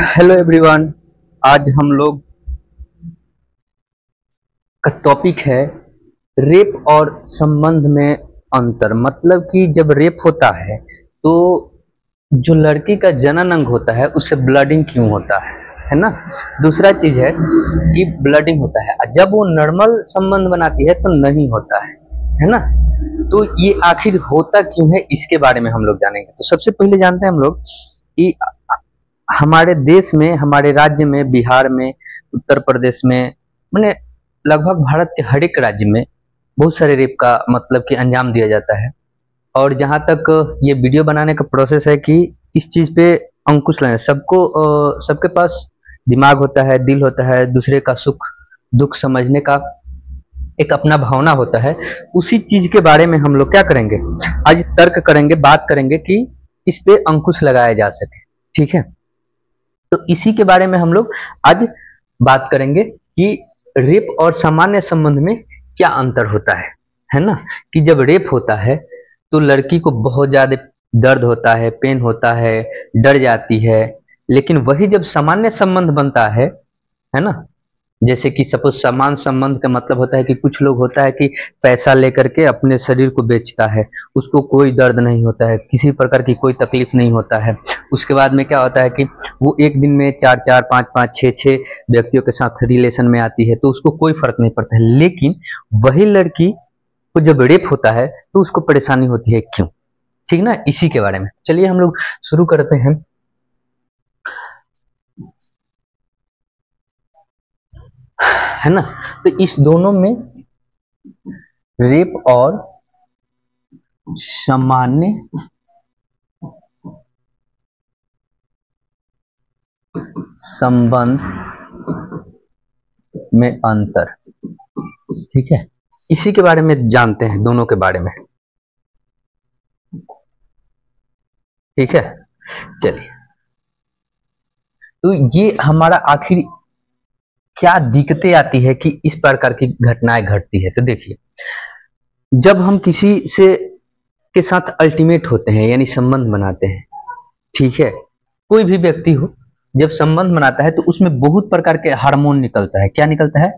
Hello everyone. आज हम लोग का टॉपिक है रेप और संबंध में अंतर। मतलब कि जब रेप होता है तो जो लड़की का जनन अंग होता है उससे ब्लडिंग क्यों होता है ना। दूसरा चीज है कि ब्लडिंग होता है, जब वो नॉर्मल संबंध बनाती है तो नहीं होता है ना। तो ये आखिर होता क्यों है, इसके बारे में हम लोग जानेंगे। तो सबसे पहले जानते हैं हम लोग कि हमारे देश में, हमारे राज्य में, बिहार में, उत्तर प्रदेश में, मैंने लगभग भारत के हर एक राज्य में बहुत सारे रेप का मतलब कि अंजाम दिया जाता है। और जहाँ तक ये वीडियो बनाने का प्रोसेस है कि इस चीज़ पे अंकुश लाए। सबके पास दिमाग होता है, दिल होता है, दूसरे का सुख दुख समझने का एक अपना भावना होता है। उसी चीज के बारे में हम लोग क्या करेंगे, आज तर्क करेंगे, बात करेंगे कि इस पे अंकुश लगाया जा सके। ठीक है, तो इसी के बारे में हम लोग आज बात करेंगे कि रेप और सामान्य संबंध में क्या अंतर होता है ना। कि जब रेप होता है तो लड़की को बहुत ज्यादा दर्द होता है, पेन होता है, डर जाती है। लेकिन वही जब सामान्य संबंध बनता है ना, जैसे कि सपोज समान संबंध का मतलब होता है कि कुछ लोग होता है कि पैसा लेकर के अपने शरीर को बेचता है, उसको कोई दर्द नहीं होता है, किसी प्रकार की कोई तकलीफ नहीं होता है। उसके बाद में क्या होता है कि वो एक दिन में 4-4, 5-5, 6-6 व्यक्तियों के साथ रिलेशन में आती है तो उसको कोई फर्क नहीं पड़ता है। लेकिन वही लड़की को जब रेप होता है तो उसको परेशानी होती है, क्यों? ठीक ना, इसी के बारे में चलिए हम लोग शुरू करते हैं। है ना, तो इस दोनों में रेप और सामान्य संबंध में अंतर। ठीक है, इसी के बारे में जानते हैं, दोनों के बारे में। ठीक है, चलिए। तो ये हमारा आखिर क्या दिक्कतें आती है कि इस प्रकार की घटनाएं घटती है। तो देखिए, जब हम किसी से के साथ अल्टीमेट होते हैं यानी संबंध बनाते हैं, ठीक है, कोई भी व्यक्ति हो जब संबंध बनाता है तो उसमें बहुत प्रकार के हार्मोन निकलता है। क्या निकलता है?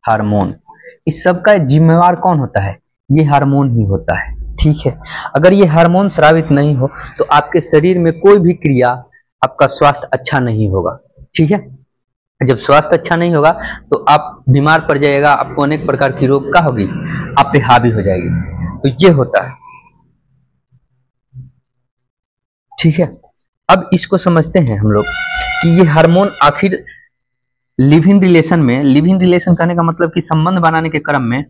हार्मोन। इस सब का जिम्मेवार कौन होता है? ये हार्मोन ही होता है। ठीक है, अगर ये हार्मोन स्रावित नहीं हो तो आपके शरीर में कोई भी क्रिया, आपका स्वास्थ्य अच्छा नहीं होगा। ठीक है, जब स्वास्थ्य अच्छा नहीं होगा तो आप बीमार पड़ जाएगा, आपको अनेक प्रकार की रोग का होगी, आप पे हावी हो जाएगी। तो ये होता है। ठीक है, अब इसको समझते हैं हम लोग कि ये हार्मोन आखिर लिव इन रिलेशन में, लिव इन रिलेशन कहने का मतलब कि संबंध बनाने के क्रम में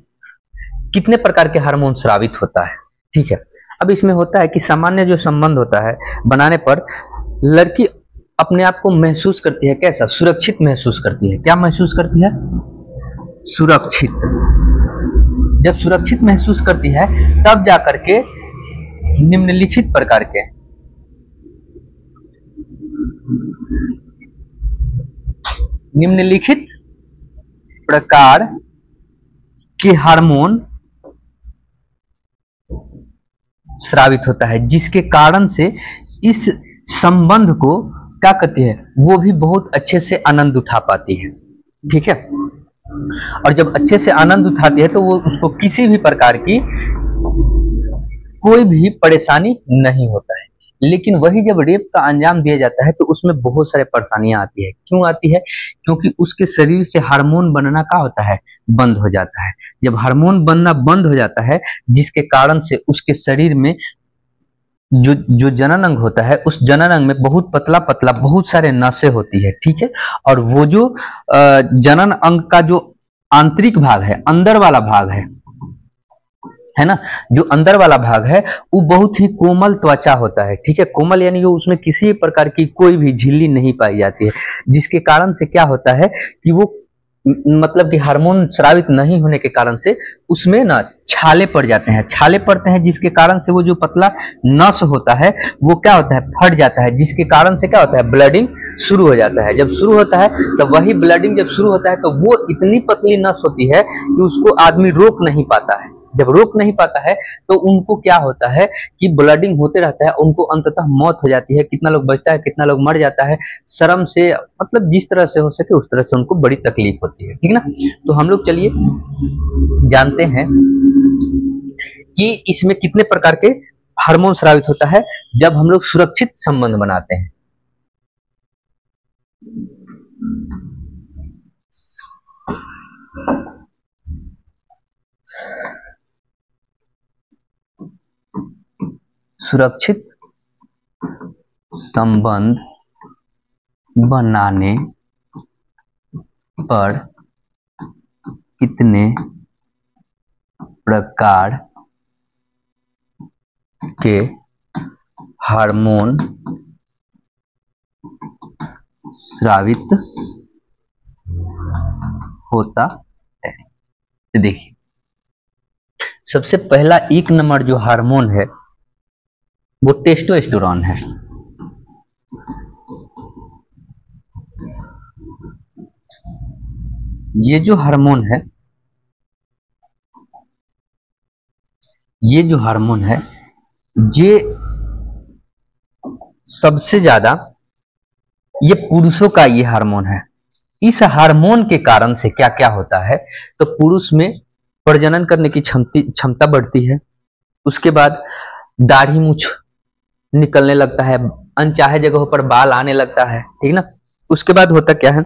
कितने प्रकार के हार्मोन स्रावित होता है। ठीक है, अब इसमें होता है कि सामान्य जो संबंध होता है बनाने पर लड़की अपने आप को महसूस करती है कैसा? सुरक्षित महसूस करती है। क्या महसूस करती है? सुरक्षित। जब सुरक्षित महसूस करती है तब जाकर के निम्नलिखित प्रकार के हार्मोन स्रावित होता है, जिसके कारण से इस संबंध को क्या कहती है, वो भी बहुत अच्छे से आनंद उठा पाती है। ठीक है, और जब अच्छे से आनंद उठाती है तो वो उसको किसी भी प्रकार की कोई भी परेशानी नहीं होता है। लेकिन वही जब रेप का अंजाम दिया जाता है तो उसमें बहुत सारे परेशानियां आती है। क्यों आती है? क्योंकि उसके शरीर से हार्मोन बनना क्या होता है? बंद हो जाता है। जब हार्मोन बनना बंद हो जाता है, जिसके कारण से उसके शरीर में जो जनन अंग होता है, उस जनन अंग में बहुत पतला पतला बहुत सारे नसें होती है। ठीक है, और वो जो जनन अंग का जो आंतरिक भाग है, अंदर वाला भाग है ना, जो अंदर वाला भाग है वो बहुत ही कोमल त्वचा होता है। ठीक है, कोमल यानी वो उसमें किसी प्रकार की कोई भी झिल्ली नहीं पाई जाती है, जिसके कारण से क्या होता है कि वो मतलब कि हार्मोन स्रावित नहीं होने के कारण से उसमें ना छाले पड़ जाते हैं। छाले पड़ते हैं जिसके कारण से वो जो पतला नस होता है वो क्या होता है? फट जाता है, जिसके कारण से क्या होता है? ब्लडिंग शुरू हो जाता है। जब शुरू होता है तो वही ब्लडिंग जब शुरू होता है तो वो इतनी पतली नस होती है कि उसको आदमी रोक नहीं पाता है। जब रोक नहीं पाता है तो उनको क्या होता है कि ब्लडिंग होते रहता है, उनको अंततः मौत हो जाती है। कितना लोग बचता है, कितना लोग मर जाता है शर्म से, मतलब जिस तरह से हो सके उस तरह से उनको बड़ी तकलीफ होती है, ठीक ना। तो हम लोग चलिए जानते हैं कि इसमें कितने प्रकार के हार्मोन स्रावित होता है जब हम लोग सुरक्षित संबंध बनाते हैं। सुरक्षित संबंध बनाने पर कितने प्रकार के हार्मोन स्रावित होता है। देखिए, सबसे पहला 1 नंबर जो हार्मोन है वो टेस्टोस्टेरोन है। ये जो हार्मोन है, ये सबसे ज्यादा ये पुरुषों का ये हार्मोन है। इस हार्मोन के कारण से क्या क्या होता है, तो पुरुष में प्रजनन करने की क्षमता बढ़ती है। उसके बाद दाढ़ी मूछ निकलने लगता है, अनचाहे जगहों पर बाल आने लगता है, ठीक ना। उसके बाद होता क्या है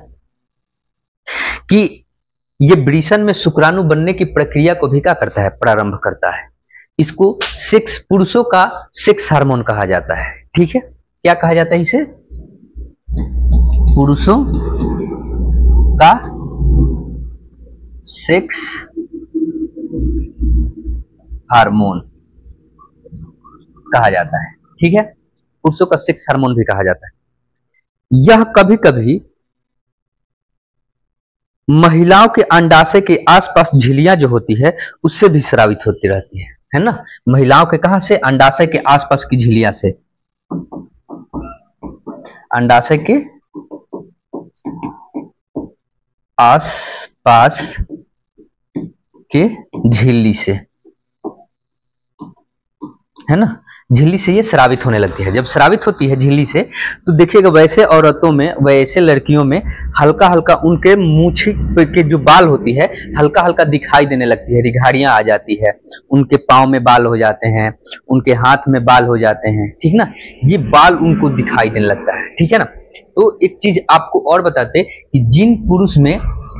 कि ये वृषण में शुक्राणु बनने की प्रक्रिया को भी क्या करता है, प्रारंभ करता है। इसको सेक्स, पुरुषों का सेक्स हार्मोन कहा जाता है, ठीक है। क्या कहा जाता है इसे? पुरुषों का सेक्स हार्मोन कहा जाता है, ठीक है। पुरुषों का सेक्स हार्मोन भी कहा जाता है। यह कभी कभी महिलाओं के अंडाशय के आसपास झिल्लियां जो होती है उससे भी स्रावित होती रहती है ना। महिलाओं के कहां से? अंडाशय के आसपास की झिल्लियां से, अंडाशय के आसपास के झिल्ली से, है ना। झिल्ली से ये स्रावित होने लगती है। जब स्रावित होती है झिल्ली से तो देखिएगा वैसे औरतों में, वैसे लड़कियों में हल्का हल्का उनके मूछी के जो बाल होती है हल्का हल्का दिखाई देने लगती है, रिघाड़ियां आ जाती है, उनके पांव में बाल हो जाते हैं, उनके हाथ में बाल हो जाते हैं, ठीक ना। ये बाल उनको दिखाई देने लगता है, ठीक है ना। तो एक चीज आपको और बताते कि जिन पुरुष में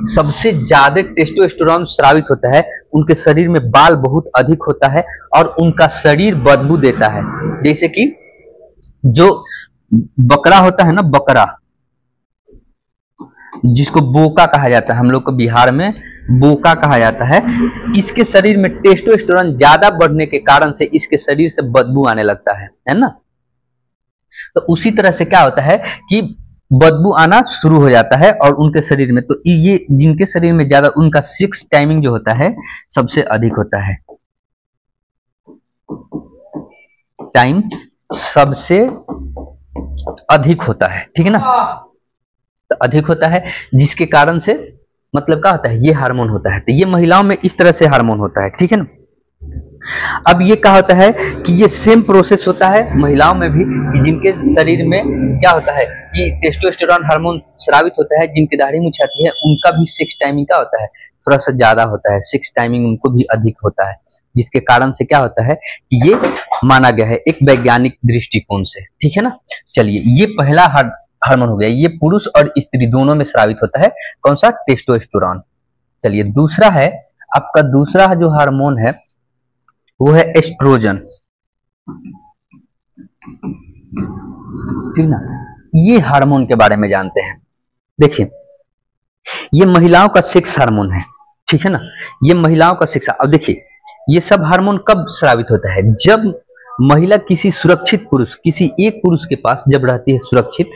सबसे ज्यादा टेस्टोस्टेरोन स्रावित होता है उनके शरीर में बाल बहुत अधिक होता है और उनका शरीर बदबू देता है। जैसे कि जो बकरा होता है ना, बकरा जिसको बोका कहा जाता है, हम लोग को बिहार में बोका कहा जाता है, इसके शरीर में टेस्टोस्टेरोन ज्यादा बढ़ने के कारण से इसके शरीर से बदबू आने लगता है ना। तो उसी तरह से क्या होता है कि बदबू आना शुरू हो जाता है और उनके शरीर में, तो ये जिनके शरीर में ज्यादा, उनका सेक्स टाइमिंग जो होता है सबसे अधिक होता है, टाइम सबसे अधिक होता है, ठीक है ना। तो अधिक होता है जिसके कारण से मतलब क्या होता है, ये हार्मोन होता है। तो ये महिलाओं में इस तरह से हार्मोन होता है, ठीक है ना। अब ये क्या होता है कि ये सेम प्रोसेस होता है महिलाओं में भी, कि जिनके शरीर में क्या होता है कि टेस्टोस्टेरोन हार्मोन स्रावित होता है, जिनकी दाढ़ी मूछ आती है उनका भी सेक्स टाइमिंग क्या होता है, थोड़ा सा ज्यादा होता है, सेक्स टाइमिंग उनको भी अधिक होता है, जिसके कारण से क्या होता है कि ये माना गया है एक वैज्ञानिक दृष्टिकोण से, ठीक है ना। चलिए, ये पहला हार्मोन हो गया, ये पुरुष और स्त्री दोनों में स्रावित होता है, कौन सा? टेस्टोस्टेरोन। चलिए, दूसरा है आपका, दूसरा जो हार्मोन है वो है एस्ट्रोजन, ठीक ना। ये हार्मोन के बारे में जानते हैं। देखिए, ये महिलाओं का सेक्स हार्मोन है, ठीक है ना। ये महिलाओं का सेक्स, अब देखिए ये सब हार्मोन कब स्रावित होता है, जब महिला किसी सुरक्षित पुरुष, किसी एक पुरुष के पास जब रहती है सुरक्षित,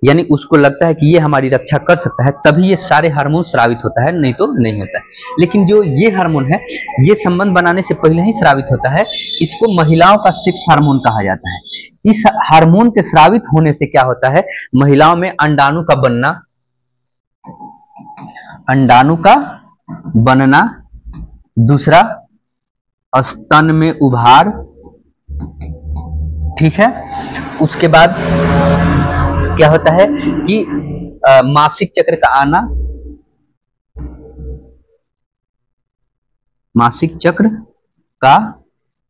यानी उसको लगता है कि ये हमारी रक्षा कर सकता है, तभी ये सारे हार्मोन स्रावित होता है, नहीं तो नहीं होता है। लेकिन जो ये हार्मोन है ये संबंध बनाने से पहले ही स्रावित होता है, इसको महिलाओं का सेक्स हार्मोन कहा जाता है। इस हार्मोन के स्रावित होने से क्या होता है, महिलाओं में अंडाणु का बनना, अंडाणु का बनना, दूसरा स्तन में उभार, ठीक है। उसके बाद क्या होता है कि मासिक चक्र का आना, मासिक चक्र का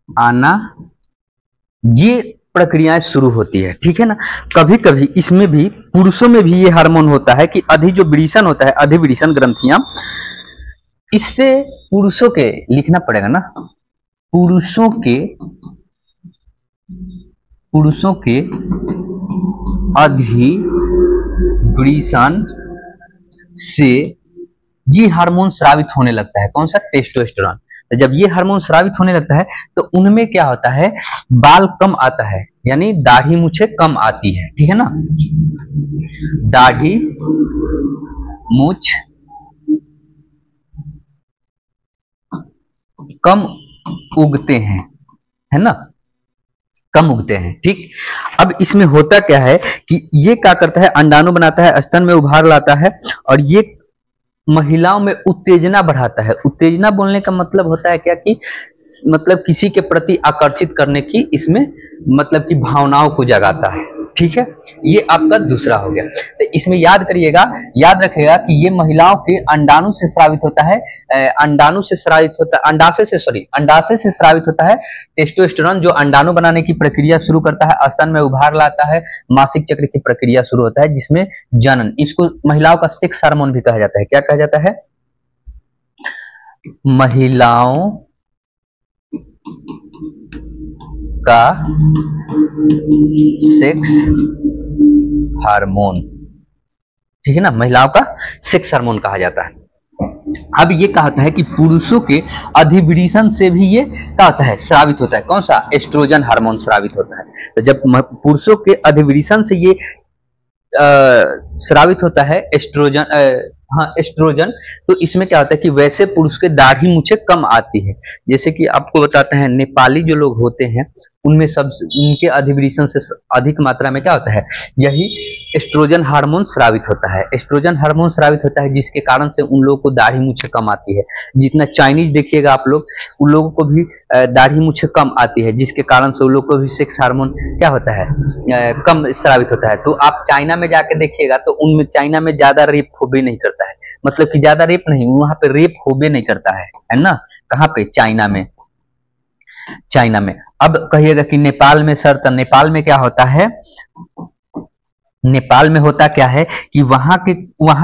आना, ये प्रक्रियाएं शुरू होती है, ठीक है ना। कभी कभी इसमें भी पुरुषों में भी ये हार्मोन होता है कि अधिविड़ीसन होता है, अधिविड़ीसन ग्रंथियां, इससे पुरुषों के, लिखना पड़ेगा ना, पुरुषों के अधिविड़ीसन से ये हार्मोन स्रावित होने लगता है। कौन सा? टेस्टोस्टेरोन। तो जब ये हार्मोन स्रावित होने लगता है तो उनमें क्या होता है, बाल कम आता है, यानी दाढ़ी मूछें कम आती है, ठीक है ना। दाढ़ी मूछ कम उगते हैं, है ना, कम उगते हैं, ठीक। अब इसमें होता क्या है कि ये क्या करता है, अंडाणु बनाता है, स्तन में उभार लाता है, और ये महिलाओं में उत्तेजना बढ़ाता है। उत्तेजना बोलने का मतलब होता है क्या कि मतलब किसी के प्रति आकर्षित करने की, इसमें मतलब कि भावनाओं को जगाता है, ठीक है। ये आपका दूसरा हो गया। तो इसमें याद करिएगा, याद रखिएगा कि ये महिलाओं के अंडाणु से स्रावित होता है, अंडाणु से स्रावित होता है, अंडाशय से स्रावित होता है टेस्टोस्टेरोन, जो अंडाणु बनाने की प्रक्रिया शुरू करता है, स्तन में उभार लाता है, मासिक चक्र की प्रक्रिया शुरू होता है, जिसमें जनन, इसको महिलाओं का सेक्स हार्मोन भी कहा जाता है। क्या कहा जाता है? महिलाओं का सेक्स हार्मोन, ठीक है ना, महिलाओं का सेक्स हार्मोन कहा जाता है। अब ये कहा होता है कि पुरुषों के अधिविड़ीसन से भी ये क्या होता है, स्रावित होता है। कौन सा? एस्ट्रोजन हार्मोन स्रावित होता है। तो जब पुरुषों के अधिविड़ीसन से ये स्रावित होता है एस्ट्रोजन, एस्ट्रोजन, तो इसमें क्या होता है कि वैसे पुरुष के दाढ़ी मूछें कम आती है। जैसे कि आपको बताते हैं, नेपाली जो लोग होते हैं उनमें सब, उनके अधिविड़ीसन से अधिक मात्रा में क्या होता है, यही एस्ट्रोजन हार्मोन स्रावित होता है। एस्ट्रोजन हार्मोन स्रावित होता है जिसके कारण से उन लोगों को दाढ़ी मूछें कम आती है। जितना चाइनीज देखिएगा आप लोग, उन लोगों को भी दाढ़ी मूछें कम आती है, जिसके कारण से उन लोगों को भी सेक्स हार्मोन क्या होता है, कम स्रावित होता है। तो आप चाइना में जाके देखिएगा तो उनमें, चाइना में ज्यादा रेप होबे नहीं करता है, मतलब कि ज्यादा रेप नहीं, वहां पे रेप होबे नहीं करता है ना। कहाँ पे? चाइना में, चाइना में। अब कहिएगा कि नेपाल में सर, तो नेपाल में क्या होता है, नेपाल में होता क्या है कि वहां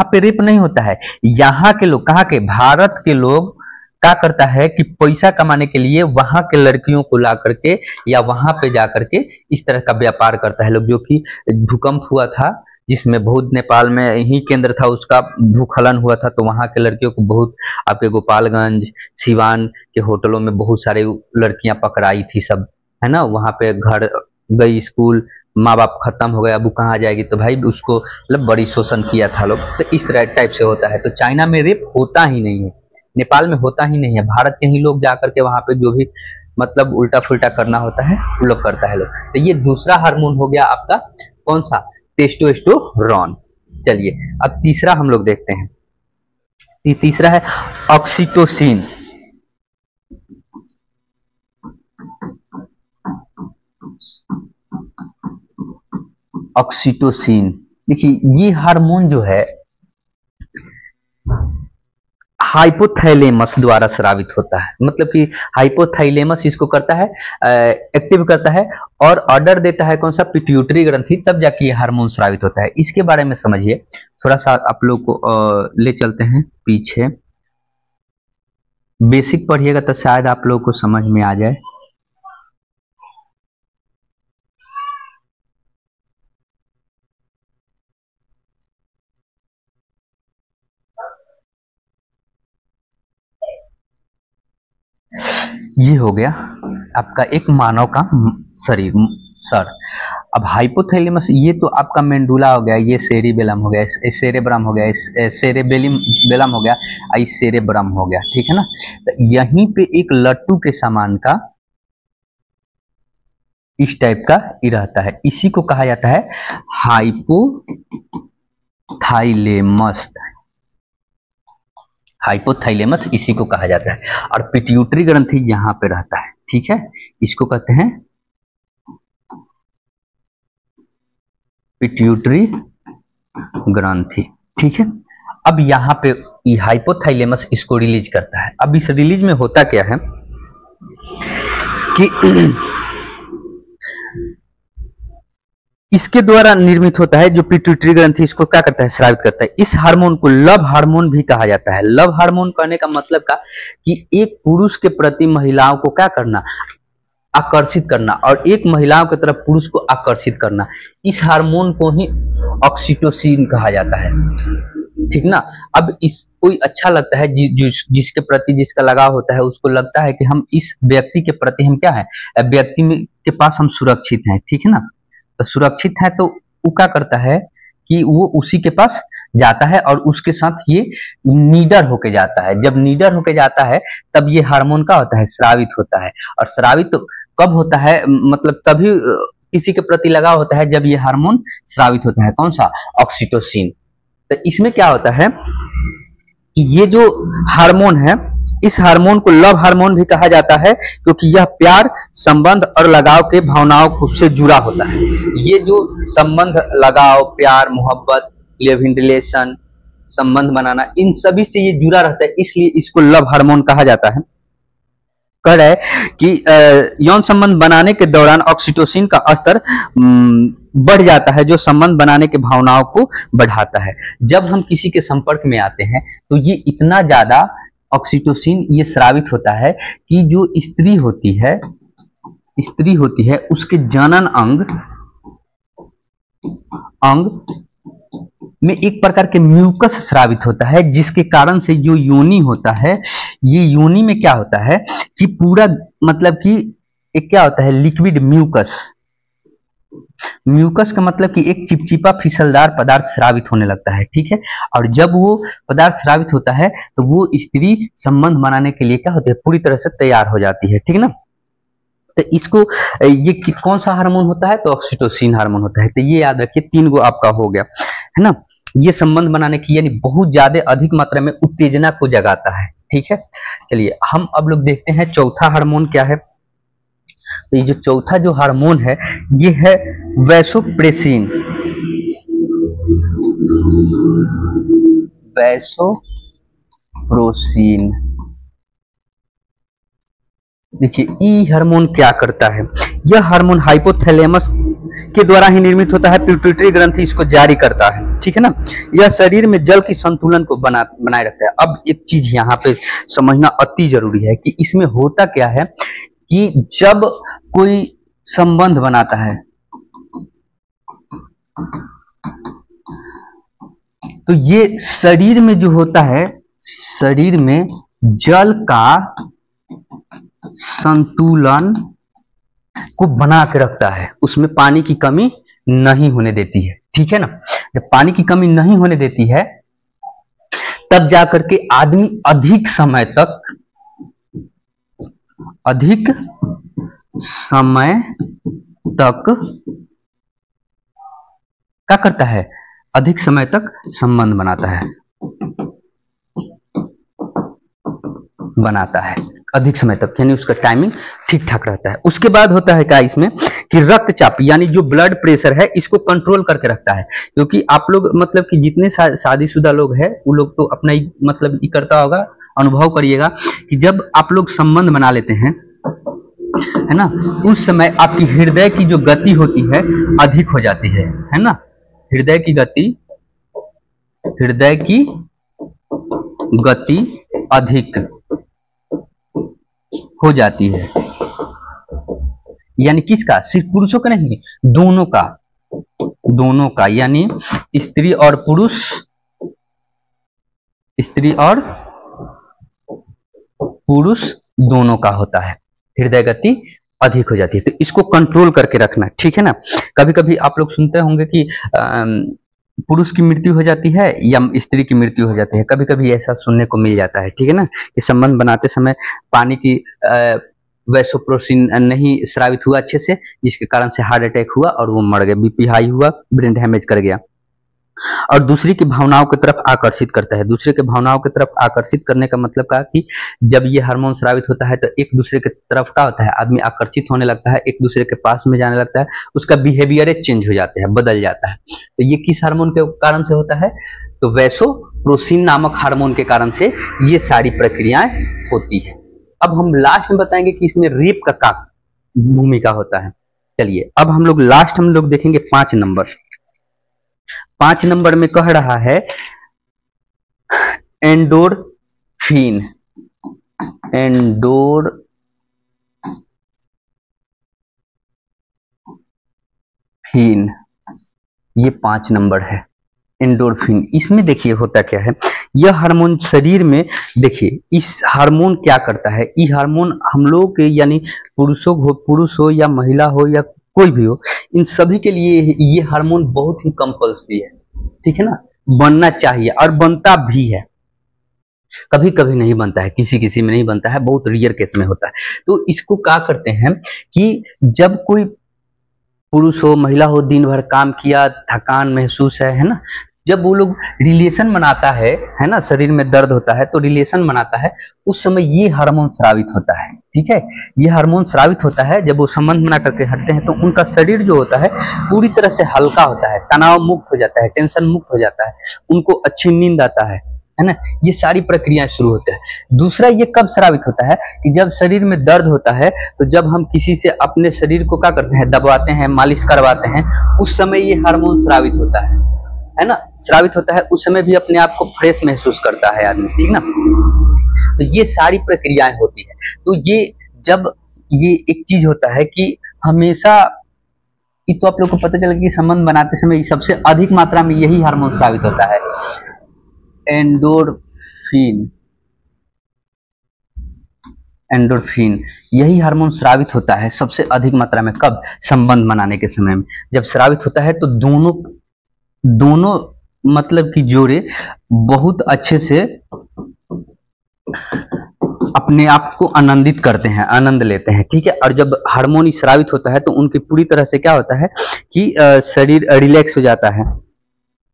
पे रेप नहीं होता है। यहाँ के लोग, कहाँ के? भारत के लोग क्या करता है कि पैसा कमाने के लिए वहां के लड़कियों को ला करके या वहां पे जा करके इस तरह का व्यापार करता है लोग। जो कि भूकंप हुआ था जिसमें बहुत, नेपाल में ही केंद्र था उसका, भूस्खलन हुआ था, तो वहां के लड़कियों को बहुत, आपके गोपालगंज, सिवान के होटलों में बहुत सारे लड़कियां पकड़ाई थी सब, है ना। वहां पे घर गई, स्कूल, माँ बाप खत्म हो गया, अब कहाँ जाएगी, तो भाई उसको मतलब बड़ी शोषण किया था लोग। तो इस तरह टाइप से होता है। तो चाइना में रेप होता ही नहीं है, नेपाल में होता ही नहीं है। भारत के ही लोग जाकर के वहां पे जो भी मतलब उल्टा फुल्टा करना होता है वो लोग करता है लोग। तो ये दूसरा हार्मोन हो गया आपका, कौन सा? टेस्टोस्टेरोन। चलिए अब तीसरा हम लोग देखते हैं। तीसरा है ऑक्सीटोसिन। ऑक्सीटोसिन, देखिए ये हार्मोन जो है हाइपोथैलेमस द्वारा स्रावित होता है। मतलब कि हाइपोथैलेमस इसको करता है, एक्टिव करता है, और ऑर्डर देता है कौन सा? पिट्यूटरी ग्रंथि, तब जाके ये हार्मोन स्रावित होता है। इसके बारे में समझिए थोड़ा सा, आप लोग को ले चलते हैं पीछे। बेसिक पढ़िएगा तो शायद आप लोग को समझ में आ जाए। ये हो गया आपका एक मानव का शरीर, सर। अब हाइपोथैलेमस, ये तो आपका मेंडुला हो गया, ये सेरिबेलम हो गया, सेरेब्रम हो गया, सेरेबेलम हो गया, सेरेब्रम हो गया, ठीक है ना। तो यहीं पे एक लट्टू के समान का इस टाइप का ही रहता है, इसी को कहा जाता है हाइपोथैलेमस। हाइपोथैलेमस इसी को कहा जाता है। और पिट्यूटरी ग्रंथि यहाँ पे रहता है, ठीक है, इसको कहते हैं पिट्यूटरी ग्रंथि, ठीक है। अब यहाँ पे हाइपोथैलेमस इसको रिलीज करता है। अब इस रिलीज में होता क्या है कि इसके द्वारा निर्मित होता है जो पिट्यूटरी ग्रंथि, इसको क्या करता है, स्रावित करता है। इस हार्मोन को लव हार्मोन भी कहा जाता है। लव हार्मोन कहने का मतलब का कि एक पुरुष के प्रति महिलाओं को क्या करना, आकर्षित करना, और एक महिलाओं की तरफ पुरुष को आकर्षित करना। इस हार्मोन को ही ऑक्सीटोसिन कहा जाता है, ठीक ना। अब इस कोई अच्छा लगता है जिसके प्रति जिसका लगाव होता है, उसको लगता है कि हम इस व्यक्ति के प्रति हम क्या है, व्यक्ति के पास हम सुरक्षित हैं, ठीक है ना। तो सुरक्षित है तो वो क्या करता है कि वो उसी के पास जाता है और उसके साथ ये नीडर होके जाता है। जब नीडर होके जाता है तब ये हार्मोन का होता है, स्रावित होता है। और स्रावित तो कब होता है, मतलब तभी किसी के प्रति लगाव होता है जब ये हार्मोन स्रावित होता है। कौन सा, ऑक्सीटोसिन। तो इसमें क्या होता है कि ये जो हार्मोन है, इस हार्मोन को लव हार्मोन भी कहा जाता है क्योंकि यह प्यार, संबंध और लगाव के भावनाओं से जुड़ा होता है। ये जो संबंध, लगाव, प्यार, मोहब्बत, लिव इन रिलेशन, संबंध बनाना, इन सभी से ये जुड़ा रहता है, इसलिए इसको लव हार्मोन कहा जाता है। कह रहा है कि यौन संबंध बनाने के दौरान ऑक्सीटोसिन का स्तर बढ़ जाता है जो संबंध बनाने के भावनाओं को बढ़ाता है। जब हम किसी के संपर्क में आते हैं तो ये इतना ज्यादा ऑक्सीटोसिन ये स्रावित होता है कि जो स्त्री होती है उसके जनन अंग में एक प्रकार के म्यूकस स्रावित होता है, जिसके कारण से जो योनि होता है, ये योनि में क्या होता है कि पूरा मतलब कि एक क्या होता है, लिक्विड म्यूकस। म्यूकस का मतलब कि एक चिपचिपा फिसलदार पदार्थ स्रावित होने लगता है, ठीक है। और जब वो पदार्थ स्रावित होता है तो वो स्त्री संबंध बनाने के लिए क्या होती है, पूरी तरह से तैयार हो जाती है, ठीक ना। तो इसको ये कौन सा हार्मोन होता है, तो ऑक्सीटोसिन हार्मोन होता है। तो ये याद रखिए, 3 गो आपका हो गया, है ना। ये संबंध बनाने की यानी बहुत ज्यादा अधिक मात्रा में उत्तेजना को जगाता है, ठीक है। चलिए हम अब लोग देखते हैं चौथा हार्मोन क्या है। तो ये जो चौथा जो हार्मोन है ये है वैसोप्रेसिन। वैसोप्रोसिन, देखिए ई हार्मोन क्या करता है। यह हार्मोन हाइपोथैलेमस के द्वारा ही निर्मित होता है, पिट्यूटरी ग्रंथि इसको जारी करता है, ठीक है ना। यह शरीर में जल की संतुलन को बनाए रखता है। अब एक चीज यहाँ पे समझना अति जरूरी है कि इसमें होता क्या है कि जब कोई संबंध बनाता है तो ये शरीर में जो होता है, शरीर में जल का संतुलन को बना के रखता है, उसमें पानी की कमी नहीं होने देती है, ठीक है ना। जब पानी की कमी नहीं होने देती है तब जाकर के आदमी अधिक समय तक क्या करता है, अधिक समय तक संबंध बनाता है अधिक समय तक, यानी उसका टाइमिंग ठीक ठाक रहता है। उसके बाद होता है क्या इसमें कि रक्तचाप यानी जो ब्लड प्रेशर है इसको कंट्रोल करके रखता है। क्योंकि आप लोग मतलब कि जितने शादीशुदा लोग हैं वो लोग तो अपना ही मतलब ये करता होगा, अनुभव करिएगा कि जब आप लोग संबंध बना लेते हैं, है ना, उस समय आपकी हृदय की जो गति होती है अधिक हो जाती है ना। हृदय की गति अधिक हो जाती है, यानी किसका, सिर्फ पुरुषों का नहीं, दोनों का यानी स्त्री और पुरुष दोनों का होता है, हृदय गति अधिक हो जाती है। तो इसको कंट्रोल करके रखना, ठीक है ना। कभी कभी आप लोग सुनते होंगे कि पुरुष की मृत्यु हो जाती है या स्त्री की मृत्यु हो जाती है, कभी कभी ऐसा सुनने को मिल जाता है, ठीक है ना, कि संबंध बनाते समय पानी की वैसोप्रोसिन नहीं स्रावित हुआ अच्छे से, जिसके कारण से हार्ट अटैक हुआ और वो मर गए, बीपी हाई हुआ, ब्रेन डैमेज कर गया। और दूसरे की भावनाओं की तरफ आकर्षित करता है। दूसरे के भावनाओं की तरफ आकर्षित करने का मतलब क्या कि जब ये हार्मोन स्रावित होता है तो एक दूसरे की तरफ क्या होता है, आदमी आकर्षित होने लगता है, एक दूसरे के पास में जाने लगता है, उसका बिहेवियर चेंज हो जाता है, बदल जाता है। तो ये किस हार्मोन के कारण से होता है? तो वैसोप्रोसिन नामक हार्मोन के कारण से ये सारी प्रक्रियाएं होती है। अब हम लास्ट में बताएंगे कि इसमें रेप का क्या भूमिका होता है। चलिए अब हम लोग लास्ट देखेंगे 5 नंबर। 5 नंबर में कह रहा है एंडोर्फिन। ये 5 नंबर है एंडोर्फिन। इसमें देखिए होता क्या है, यह हार्मोन शरीर में, देखिए इस हार्मोन क्या करता है, ये हार्मोन हम लोग के यानी पुरुष हो या महिला हो या कोई भी हो, इन सभी के लिए ये हार्मोन बहुत ही कंपल्सरी है, ठीक है ना, बनना चाहिए और बनता भी है। कभी कभी नहीं बनता है, किसी किसी में नहीं बनता है, बहुत रेयर केस में होता है। तो इसको क्या करते हैं कि जब कोई पुरुष हो महिला हो, दिन भर काम किया, थकान महसूस है ना, जब वो लोग रिलेशन बनाता है ना, शरीर में दर्द होता है तो रिलेशन बनाता है, उस समय ये हार्मोन स्रावित होता है, ठीक है। ये हार्मोन स्रावित होता है, जब वो संबंध बना करके हटते हैं तो उनका शरीर जो होता है पूरी तरह से हल्का होता है, तनाव मुक्त हो जाता है, टेंशन मुक्त हो जाता है, उनको अच्छी नींद आता है ना, ये सारी प्रक्रियाएं शुरू होते हैं। दूसरा ये कब स्रावित होता है कि जब शरीर में दर्द होता है, तो जब हम किसी से अपने शरीर को क्या करते हैं, दबाते हैं, मालिश करवाते हैं, उस समय ये हार्मोन स्रावित होता है ना, स्रावित होता है। उस समय भी अपने आप को फ्रेश महसूस करता है आदमी, ठीक ना। तो ये सारी प्रक्रियाएं होती है। तो ये जब ये एक चीज होता है कि हमेशा, ये तो आप लोग को पता चला कि संबंध बनाते समय सबसे अधिक मात्रा में यही हार्मोन स्रावित होता है, एंडोर्फिन। यही हार्मोन स्रावित होता है सबसे अधिक मात्रा में। कब? संबंध बनाने के समय में जब स्रावित होता है तो दोनों मतलब कि जोड़े बहुत अच्छे से अपने आप को आनंदित करते हैं, आनंद लेते हैं, ठीक है। और जब हार्मोन स्रावित होता है तो उनकी पूरी तरह से क्या होता है कि शरीर रिलैक्स हो जाता है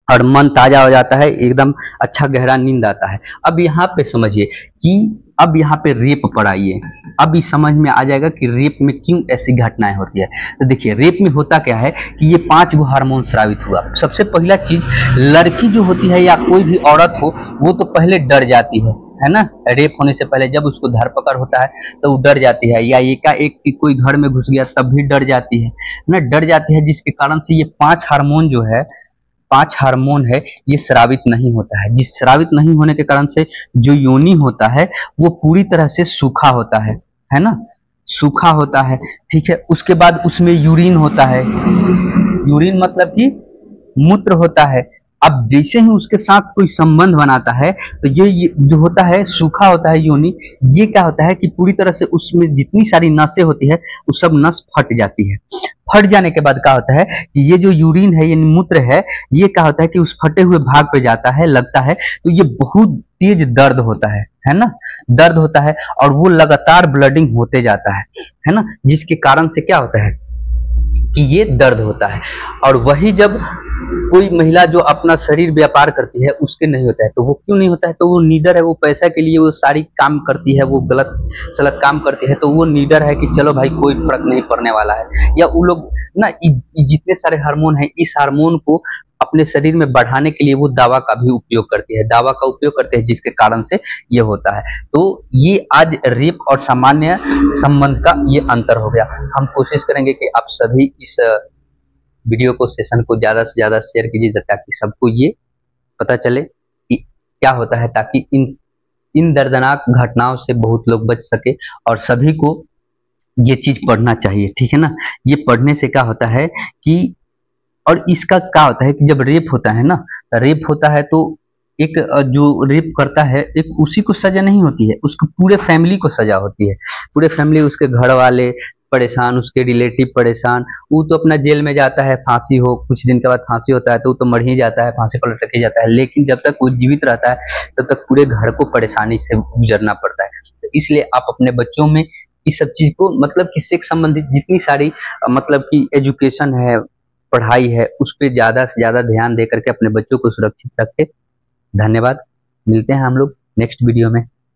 और मन ताजा हो जाता है, एकदम अच्छा गहरा नींद आता है। अब यहाँ पे समझिए कि अब यहाँ पे रेप पर आइए, अब इस समझ में आ जाएगा कि रेप में क्यों ऐसी घटनाएं होती है। तो देखिए रेप में होता क्या है कि ये 5 गो हार्मोन स्रावित हुआ। सबसे पहला चीज, लड़की जो होती है या कोई भी औरत हो, वो तो पहले डर जाती है ना, रेप होने से पहले जब उसको धरपकड़ होता है तो वो डर जाती है, या एकाएक कोई घर में घुस गया तब भी डर जाती है ना, डर जाती है, जिसके कारण से ये 5 हार्मोन जो है, 5 हार्मोन है, ये स्रावित नहीं होता है। जिस स्रावित नहीं होने के कारण से जो योनि होता है वो पूरी तरह से सूखा होता है ना, सूखा होता है, ठीक है। उसके बाद उसमें यूरिन होता है, यूरिन मतलब कि मूत्र होता है। अब जैसे ही उसके साथ कोई संबंध बनाता है तो ये जो होता है सूखा होता है योनि, ये क्या होता है कि पूरी तरह से उसमें जितनी सारी नसें होती है वो सब नस फट जाती है। फट जाने के बाद क्या होता है कि ये जो यूरिन है, ये मूत्र है, ये क्या होता है कि उस फटे हुए भाग पे जाता है, लगता है, तो ये बहुत तेज दर्द होता है ना, दर्द होता है और वो लगातार ब्लडिंग होते जाता है ना, जिसके कारण से क्या होता है कि ये दर्द होता है। और वही जब कोई महिला जो अपना शरीर व्यापार करती है उसके नहीं होता है, तो वो क्यों नहीं होता है, तो वो नीडर है, वो पैसा के लिए वो सारी काम करती है, वो गलत सलत काम करती है, तो वो नीडर है कि चलो भाई कोई फर्क नहीं पड़ने वाला है। या वो लोग ना जितने सारे हार्मोन हैं, इस हार्मोन को अपने शरीर में बढ़ाने के लिए वो दवा का भी उपयोग करती है, दवा का उपयोग करते हैं, जिसके कारण से ये होता है। तो ये आज रेप और सामान्य संबंध का ये अंतर हो गया। हम कोशिश करेंगे कि आप सभी इस वीडियो को, सेशन को ज्यादा से ज्यादा शेयर कीजिए ताकि सबको ये पता चले कि क्या होता है, ताकि इन दर्दनाक घटनाओं से बहुत लोग बच सके और सभी को ये चीज पढ़ना चाहिए, ठीक है ना। ये पढ़ने से क्या होता है कि, और इसका क्या होता है कि जब रेप होता है ना, रेप होता है तो एक जो रेप करता है, एक उसी को सजा नहीं होती है, उसको पूरे फैमिली को सजा होती है। पूरे फैमिली, उसके घर वाले परेशान, उसके रिलेटिव परेशान। वो तो अपना जेल में जाता है, फांसी हो, कुछ दिन के बाद फांसी होता है तो वो तो मर ही जाता है, फांसी पर लटक ही जाता है, लेकिन जब तक वो जीवित रहता है तब तक पूरे घर को परेशानी से गुजरना पड़ता है। तो इसलिए आप अपने बच्चों में इस सब चीज को, मतलब कि सेक्स संबंधित जितनी सारी मतलब कि एजुकेशन है, पढ़ाई है उस पर ज़्यादा से ज़्यादा ध्यान दे करके अपने बच्चों को सुरक्षित रखें। धन्यवाद। मिलते हैं हम लोग नेक्स्ट वीडियो में।